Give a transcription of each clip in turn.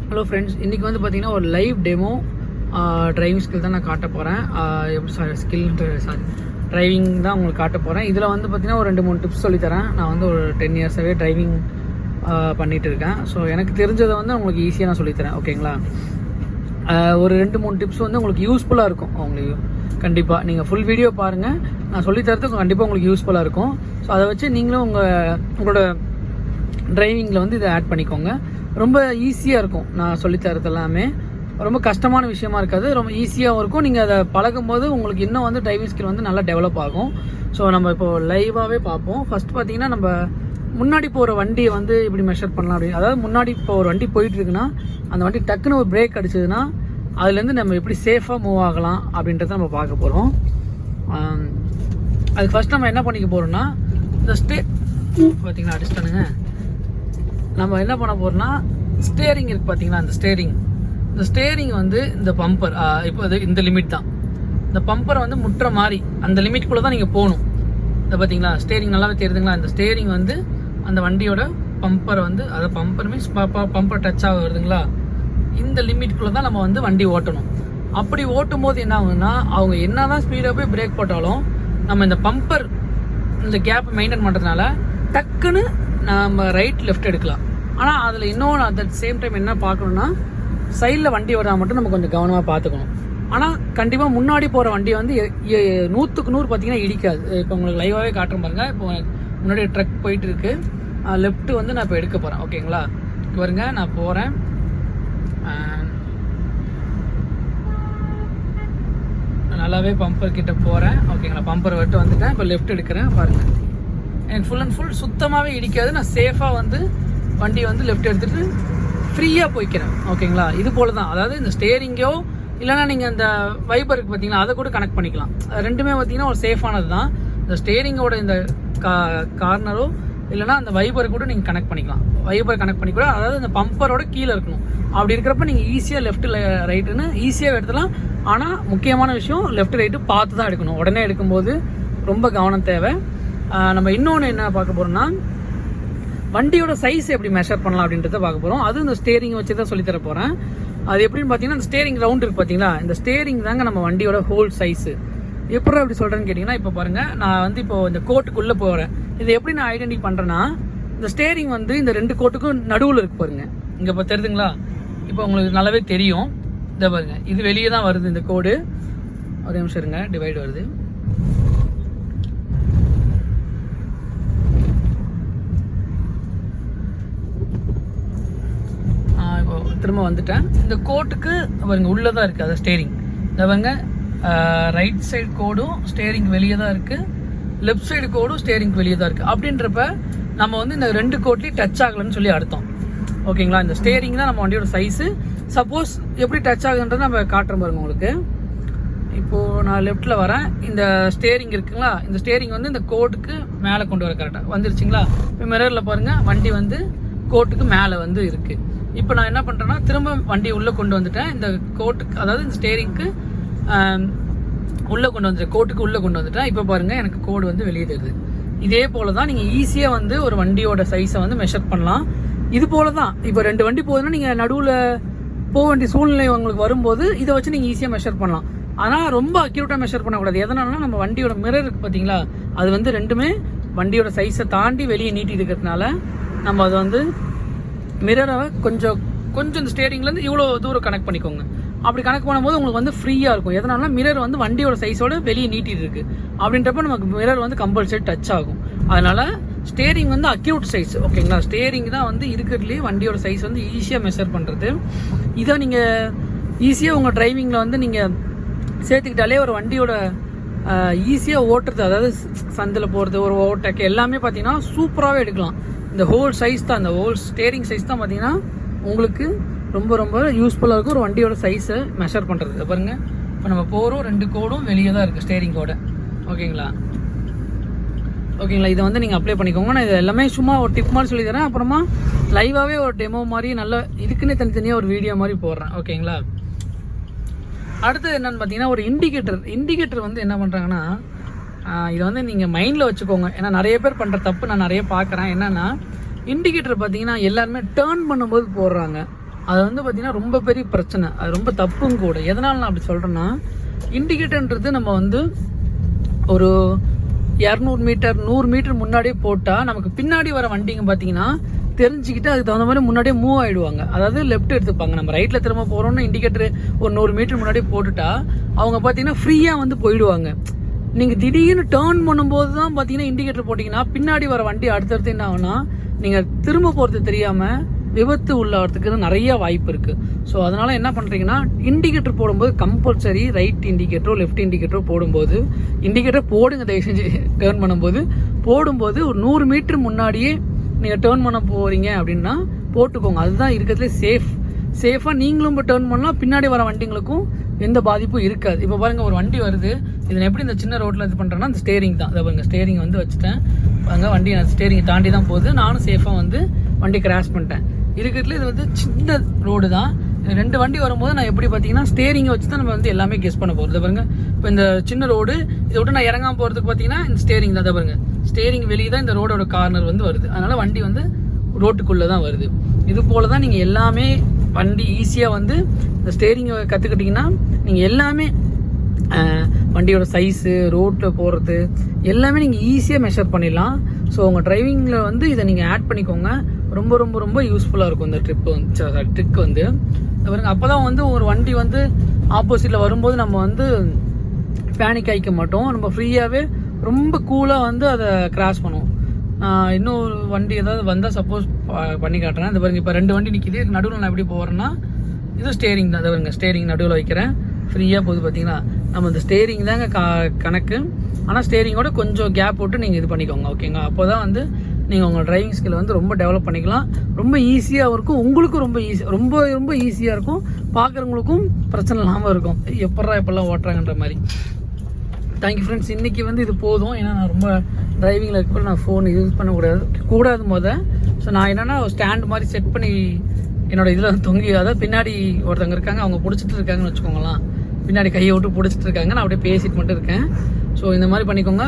Hello friends, இன்றைக்கி வந்து பார்த்திங்கன்னா ஒரு லைவ் டெமோ டிரைவிங் ஸ்கில் தான் நான் காட்ட போகிறேன். டிரைவிங் தான் உங்களுக்கு காட்ட போகிறேன். இதில் வந்து பார்த்திங்கன்னா ஒரு 2-3 டிப்ஸ் சொல்லித்தரேன். நான் வந்து ஒரு 10 இயர்ஸாகவே டிரைவிங் பண்ணிகிட்டு இருக்கேன். ஸோ எனக்கு தெரிஞ்சதை வந்து உங்களுக்கு ஈஸியாக நான் சொல்லித்தரேன். ஓகேங்களா? ஒரு 2-3 டிப்ஸ் வந்து உங்களுக்கு யூஸ்ஃபுல்லாக இருக்கும். உங்களுக்கு கண்டிப்பாக நீங்கள் ஃபுல் வீடியோ பாருங்கள். நான் சொல்லித்தரதுக்கு கண்டிப்பாக உங்களுக்கு யூஸ்ஃபுல்லாக இருக்கும். ஸோ அதை வச்சு நீங்களும் உங்களோட டிரைவிங்கில் வந்து இதை ஆட் பண்ணிக்கோங்க. ரொம்ப ஈஸியாக இருக்கும். நான் சொல்லித்தரது எல்லாமே ரொம்ப கஷ்டமான விஷயமா இருக்காது, ரொம்ப ஈஸியாகவும் இருக்கும். நீங்கள் அதை பழகும் போது உங்களுக்கு இன்னும் வந்து டிரைவிங் ஸ்கில் வந்து நல்லா டெவலப் ஆகும். ஸோ நம்ம இப்போது லைவாகவே பார்ப்போம். ஃபஸ்ட் பார்த்திங்கன்னா, நம்ம முன்னாடி போகிற வண்டியை வந்து இப்படி மெஷர் பண்ணலாம் அப்படின்னு. அதாவது முன்னாடி இப்போ ஒரு வண்டி போயிட்டுருக்குன்னா அந்த வண்டி டக்குன்னு ஒரு பிரேக் அடிச்சதுன்னா அதுலேருந்து நம்ம எப்படி சேஃபாக மூவ் ஆகலாம் அப்படின்றத நம்ம பார்க்க போகிறோம். அதுக்கு ஃபஸ்ட் நம்ம என்ன பண்ணிக்க போகிறோம்னா, இந்த பார்த்திங்கன்னா அடிச்சிட்டானுங்க. நம்ம என்ன பண்ண போகிறோம்னா, ஸ்டேரிங் இருக்குது பார்த்தீங்களா, இந்த ஸ்டேரிங் வந்து இந்த பம்பர் இப்போ அது இந்த லிமிட் தான். இந்த பம்பரை வந்து முட்டுற மாதிரி அந்த லிமிட்குள்ளே தான் நீங்கள் போகணும். இந்த பார்த்தீங்களா ஸ்டேரிங் நல்லாவே தெரியுதுங்களா? இந்த ஸ்டேரிங் வந்து அந்த வண்டியோட பம்பரை வந்து, அதை பம்பர் மீன்ஸ் பம்பர் டச் ஆக வருதுங்களா, இந்த லிமிட்குள்ளே தான் நம்ம வந்து வண்டி ஓட்டணும். அப்படி ஓட்டும் போது என்ன ஆகுதுன்னா, அவங்க என்ன தான் ஸ்பீடாக போய் பிரேக் போட்டாலும் நம்ம இந்த பம்பர் இந்த கேப் மெயின்டைன் பண்ணுறதுனால டக்குன்னு நம்ம ரைட் லெஃப்ட் எடுக்கலாம். ஆனால் அதில் இன்னொன்று அட் சேம் டைம் என்ன பார்க்கணுன்னா, சைடில் வண்டி வராமல் மட்டும் நம்ம கொஞ்சம் கவனமாக பார்த்துக்கணும். ஆனால் கண்டிப்பாக முன்னாடி போகிற வண்டியை வந்து 100க்கு 100 பார்த்தீங்கன்னா இடிக்காது. இப்போ உங்களுக்கு லைவாகவே காட்டுறேன் பாருங்கள். இப்போ முன்னாடி ட்ரக் போயிட்டு இருக்கு, லெஃப்ட்டு வந்து நான் இப்போ எடுக்க போகிறேன். ஓகேங்களா? பாருங்க, நான் போகிறேன். நல்லாவே பம்பர் கிட்ட போகிறேன். ஓகேங்களா? பம்பர் விட்டு வந்துட்டேன். இப்போ லெஃப்ட் எடுக்கிறேன். பாருங்கள், எனக்கு ஃபுல் அண்ட் ஃபுல் சுத்தமாகவே இடிக்காது. நான் சேஃபாக வந்து வண்டியை வந்து லெஃப்ட் எடுத்துகிட்டு ஃப்ரீயாக போய்க்கிறேன். ஓகேங்களா? இது போல் தான். அதாவது இந்த ஸ்டேரிங்கோ இல்லைனா நீங்கள் இந்த வைபர் இருக்குது பார்த்தீங்களா, அதை கூட கனெக்ட் பண்ணிக்கலாம். ரெண்டுமே பார்த்தீங்கன்னா ஒரு சேஃபானது தான். இந்த ஸ்டேரிங்கோட இந்த கார்னரோ இல்லைனா அந்த வைபரை கூட நீங்கள் கனெக்ட் பண்ணிக்கலாம். வைபர் கனெக்ட் பண்ணி கூட, அதாவது இந்த பம்பரோட கீழே இருக்கணும். அப்படி இருக்கிறப்ப நீங்கள் ஈஸியாக லெஃப்ட் ரைட்டுன்னு ஈஸியாக எடுத்துலாம். ஆனால் முக்கியமான விஷயம், லெஃப்ட் ரைட்டு பார்த்து தான் எடுக்கணும். உடனே எடுக்கும்போது ரொம்ப கவனம் தேவை. நம்ம இன்னொன்று என்ன பார்க்க போகிறோம்னா, வண்டியோட சைஸ் எப்படி மெஷர் பண்ணலாம் அப்படின்றத பார்க்க போகிறோம். அது இந்த ஸ்டேரிங் வச்சு தான் சொல்லித்தர போகிறேன். அது எப்படின்னு பார்த்தீங்கன்னா, இந்த ஸ்டேரிங் ரவுண்ட் இருக்குது பார்த்தீங்களா, இந்த ஸ்டேரிங் தாங்க நம்ம வண்டியோட ஹோல் சைஸு. எப்படி அப்படி சொல்கிறேன்னு கேட்டிங்கன்னா, இப்போ பாருங்கள், நான் வந்து இப்போ இந்த கோட்டுக்குள்ளே போகிறேன். இதை எப்படி நான் ஐடென்டி பண்ணுறேன்னா, இந்த ஸ்டேரிங் வந்து இந்த 2 கோட்டுக்கும் நடுவில் இருக்கு பாருங்க. இங்கே இப்போ தெரியுதுங்களா? இப்போ உங்களுக்கு நல்லாவே தெரியும். இதை பாருங்க, இது வெளியே தான் வருது இந்த கோடு. ஒரு நிமிஷம் இருங்க, டிவைட் வருது. இப்போ திரும்ப வந்துட்டேன். இந்த கோட்டுக்கு பாருங்க உள்ளே தான் இருக்குது அது ஸ்டேரிங். இதை பாருங்க, ரைட் சைடு கோடும் ஸ்டேரிங் வெளியே தான் இருக்குது, லெஃப்ட் சைடு கோடும் ஸ்டேரிங் வெளியே தான் இருக்குது. அப்படின்றப்ப நம்ம வந்து இந்த 2 கோட்லேயும் டச் ஆகலன்னு சொல்லி அர்த்தம். ஓகேங்களா? இந்த ஸ்டேரிங் தான் நம்ம வண்டியோட சைஸு. சப்போஸ் எப்படி டச் ஆகுன்றது நம்ம காட்டுறோம் பாருங்க உங்களுக்கு. இப்போது நான் லெஃப்ட்டில் வரேன். இந்த ஸ்டேரிங் இருக்குங்களா, இந்த ஸ்டேரிங் வந்து இந்த கோட்டுக்கு மேலே கொண்டு வர கரெக்டாக வந்துருச்சுங்களா? இப்போ மிரரில் பாருங்கள், வண்டி வந்து கோட்டுக்கு மேலே வந்து இருக்குது. இப்போ நான் என்ன பண்ணுறேன்னா, திரும்ப வண்டி உள்ளே கொண்டு வந்துட்டேன். இந்த கோட்டுக்கு, அதாவது இந்த ஸ்டேரிங்க்கு உள்ளே கொண்டு வந்துட்டேன், கோட்டுக்கு உள்ளே கொண்டு வந்துட்டேன். இப்போ பாருங்கள், எனக்கு கோடு வந்து வெளியே தெரியுது. இதே போல் தான் நீங்கள் ஈஸியாக வந்து ஒரு வண்டியோட சைஸை வந்து மெஷர் பண்ணலாம். இது போல தான். இப்போ 2 வண்டி போகுதுன்னா நீங்கள் நடுவில் போக வேண்டிய சூழ்நிலை உங்களுக்கு வரும்போது இதை வச்சு நீங்கள் ஈஸியாக மெஷர் பண்ணலாம். ஆனால் ரொம்ப அக்யூரேட்டாக மெஷர் பண்ணக்கூடாது. எதனாலனா, நம்ம வண்டியோட மிரர் இருக்குது பார்த்தீங்களா, அது வந்து ரெண்டுமே வண்டியோட சைஸை தாண்டி வெளியே நீட்டி இருக்கிறதுனால நம்ம அதை வந்து மிரரை கொஞ்சம் இந்த ஸ்டேரிங்லேருந்து இவ்வளோ தூரம் கனெக்ட் பண்ணிக்கோங்க. அப்படி கனெக்ட் பண்ணும்போது உங்களுக்கு வந்து ஃப்ரீயாக இருக்கும். எதனால, மிரர் வந்து வண்டியோட சைஸோட வெளியே நீட்டிட்டு இருக்கு. அப்படின்றப்ப நமக்கு மிரர் வந்து கம்பல்சரி டச் ஆகும். அதனால ஸ்டேரிங் வந்து அக்யூட் சைஸ். ஓகேங்களா? ஸ்டேரிங் தான் வந்து இருக்கிறதுலேயே வண்டியோட சைஸ் வந்து ஈஸியாக மெஷர் பண்ணுறது. இதை நீங்கள் ஈஸியாக உங்கள் டிரைவிங்கில் வந்து நீங்கள் சேர்த்துக்கிட்டாலே ஒரு வண்டியோட ஈஸியாக ஓட்டுறது, அதாவது சந்தில் போகிறது, ஒரு ஓவர்டேக் எல்லாமே பார்த்தீங்கன்னா சூப்பராகவே எடுக்கலாம். இந்த ஹோல் சைஸ் தான், இந்த ஹோல் ஸ்டேரிங் சைஸ் தான் பார்த்தீங்கன்னா உங்களுக்கு ரொம்ப ரொம்ப யூஸ்ஃபுல்லாக இருக்கும் ஒரு வண்டியோட சைஸை மெஷர் பண்ணுறது. பாருங்கள், இப்போ நம்ம போகிறோம், 2 கோடும் வெளியே தான் இருக்குது ஸ்டேரிங் கோட. ஓகேங்களா? இதை வந்து நீங்கள் அப்ளை பண்ணிக்கோங்க. நான் இது எல்லாமே சும்மா ஒரு டிப் மாதிரி சொல்லி தரேன். அப்புறமா லைவாகவே ஒரு டெமோ மாதிரி நல்லா இதுக்குன்னே தனித்தனியாக ஒரு வீடியோ மாதிரி போடுறேன். ஓகேங்களா? அடுத்தது என்னென்னு பார்த்தீங்கன்னா, ஒரு இண்டிகேட்டர் வந்து என்ன பண்ணுறாங்கன்னா, இதை வந்து நீங்கள் மைண்டில் வச்சுக்கோங்க. ஏன்னா நிறைய பேர் பண்ணுற தப்பு நான் நிறைய பார்க்குறேன். என்னென்னா, இண்டிகேட்டர் பார்த்தீங்கன்னா எல்லாருமே டேர்ன் பண்ணும்போது போடுறாங்க. அது வந்து பார்த்தீங்கன்னா ரொம்ப பெரிய பிரச்சனை, அது ரொம்ப தப்பும் கூட. எதனால் நான் அப்படி சொல்கிறேன்னா, இண்டிகேட்டர்ன்றது நம்ம வந்து ஒரு 200 மீட்டர் 100 மீட்டர் முன்னாடியே போட்டால் நமக்கு பின்னாடி வர வண்டிங்க பார்த்தீங்கன்னா தெரிஞ்சுக்கிட்டு அதுக்கு தகுந்த மாதிரி முன்னாடியே மூவ் ஆகிடுவாங்க. அதாவது லெஃப்ட் எடுத்துப்பாங்க. நம்ம ரைட்டில் திரும்ப போகிறோம்னா இண்டிகேட்டர் ஒரு 100 மீட்டர் முன்னாடியே போட்டுட்டா அவங்க பார்த்தீங்கன்னா ஃப்ரீயாக வந்து போயிடுவாங்க. நீங்கள் திடீர்னு டேர்ன் பண்ணும்போது தான் பார்த்தீங்கன்னா இண்டிகேட்டர் போட்டிங்கன்னா பின்னாடி வர வண்டி அடுத்தடுத்து என்ன ஆகுனா நீங்கள் திரும்ப போகிறது தெரியாமல் விபத்து உள்ளாகிறதுக்கு நிறைய வாய்ப்பு இருக்குது. ஸோ அதனால் என்ன பண்ணுறீங்கன்னா, இண்டிகேட்டர் போடும்போது கம்பல்சரி ரைட் இண்டிகேட்டரோ லெஃப்ட் இண்டிகேட்டரோ போடும்போது இண்டிகேட்டர் போடுங்க. தயவு செஞ்சு டேர்ன் போடும்போது ஒரு 100 மீட்டர் முன்னாடியே நீங்கள் டேர்ன் பண்ண போகிறீங்க அப்படின்னா போட்டுக்கோங்க. அதுதான் இருக்கிறதுலே சேஃபாக நீங்களும் இப்போ டேர்ன் பண்ணலாம், பின்னாடி வர வண்டிங்களுக்கும் எந்த பாதிப்பும் இருக்காது. இப்போ பாருங்கள், ஒரு வண்டி வருது. இதில் எப்படி இந்த சின்ன ரோட்டில் இது பண்ணுறேன்னா, இந்த ஸ்டேரிங் தான். அதை பாருங்கள், ஸ்டேரிங் வந்து வச்சுட்டேன். அங்கே வண்டி ஸ்டேரிங் தாண்டி தான் போகுது. நானும் சேஃபாக வந்து வண்டி கிராஷ் பண்ணிட்டேன். இருக்கிறதுல இது வந்து சின்ன ரோடு தான். 2 வண்டி வரும்போது நான் எப்படி பார்த்தீங்கன்னா ஸ்டேரிங்கை வச்சு தான் நம்ம வந்து எல்லாமே கெஸ் பண்ண போகிறது. பாருங்க, இப்போ இந்த சின்ன ரோடு இதை விட்டு நான் இறங்காமல் போகிறதுக்கு பார்த்தீங்கன்னா இந்த ஸ்டேரிங் தான். பாருங்க, ஸ்டேரிங் வெளியே தான் இந்த ரோடோட கார்னர் வந்து வருது. அதனால் வண்டி வந்து ரோட்டுக்குள்ளே தான் வருது. இது போல் தான் நீங்கள் எல்லாமே வண்டி ஈஸியாக வந்து இந்த ஸ்டேரிங்கை கற்றுக்கிட்டிங்கன்னா நீங்கள் எல்லாமே வண்டியோட சைஸு, ரோட்டில் போகிறது எல்லாமே நீங்கள் ஈஸியாக மெஷர் பண்ணிடலாம். ஸோ உங்கள் டிரைவிங்கில் வந்து இதை நீங்கள் ஆட் பண்ணிக்கோங்க. ரொம்ப ரொம்ப ரொம்ப யூஸ்ஃபுல்லாக இருக்கும் இந்த ட்ரிக் வந்து. பாருங்க, அப்போ தான் வந்து ஒரு வண்டி வந்து ஆப்போசிட்டில் வரும்போது நம்ம வந்து பேனிக் ஆகிக்க மாட்டோம். நம்ம ஃப்ரீயாகவே ரொம்ப கூலாக வந்து அதை கிராஸ் பண்ணுவோம். இன்னொரு வண்டி ஏதாவது வந்தால் சப்போஸ் பண்ணி காட்டுறேன். இந்த பாருங்க, இப்போ 2 வண்டி நிற்கிது. நடுவில் நான் எப்படி போகிறேன்னா, இது ஸ்டேரிங் தான். அதை பாருங்க, ஸ்டேரிங் நடுவில் வைக்கிறேன். ஃப்ரீயாக போகுது. பார்த்தீங்கன்னா நம்ம இந்த ஸ்டேரிங் தாங்க கணக்கு. ஆனால் ஸ்டேரிங்கோட கொஞ்சம் கேப் விட்டு நீங்கள் இது பண்ணிக்கோங்க. ஓகேங்க, அப்போ தான் வந்து நீங்கள் உங்கள் டிரைவிங் ஸ்கில் வந்து ரொம்ப டெவலப் பண்ணிக்கலாம். ரொம்ப ஈஸியாக இருக்கும். உங்களுக்கும் ரொம்ப ரொம்ப ஈஸியாக இருக்கும். பார்க்குறவங்களுக்கும் பிரச்சனை இல்லாமல் இருக்கும். எப்பெல்லாம் ஓட்டுறாங்கன்ற மாதிரி. Thank you friends. இன்றைக்கி வந்து இது போதும். ஏன்னா நான் ரொம்ப டிரைவிங்கில் இருக்கப்போ நான் ஃபோன் யூஸ் பண்ணக்கூடாது. ஸோ நான் என்னென்னா ஸ்டாண்ட் மாதிரி செட் பண்ணி என்னோட இதில் தொங்கி, அதாவது பின்னாடி ஒருத்தவங்க இருக்காங்க, அவங்க பிடிச்சிட்டு இருக்காங்கன்னு வச்சுக்கோங்களேன். பின்னாடி கையை விட்டு பிடிச்சிட்டு இருக்காங்க, நான் அப்படியே பேசிட்டு மட்டும் இருக்கேன். ஸோ இந்த மாதிரி பண்ணிக்கோங்க.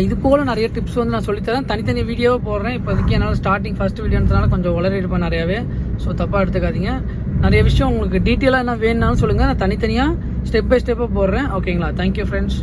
இது போல் நிறைய டிப்ஸ் வந்து நான் சொல்லித்தரேன். தனித்தனி வீடியோவை போடுறேன். இப்போதைக்கு என்னால் ஸ்டார்டிங் ஃபஸ்ட் வீடியோன்றதுனால கொஞ்சம் வளரிடுப்பேன் நிறையாவே. ஸோ தப்பாக எடுத்துக்காதீங்க. நிறைய விஷயம் உங்களுக்கு டீட்டெயிலாக என்ன வேணும்னாலும் சொல்லுங்கள். நான் தனித்தனியாக ஸ்டெப் பை ஸ்டெப்பாக போடுறேன். ஓகேங்களா? Thank you friends.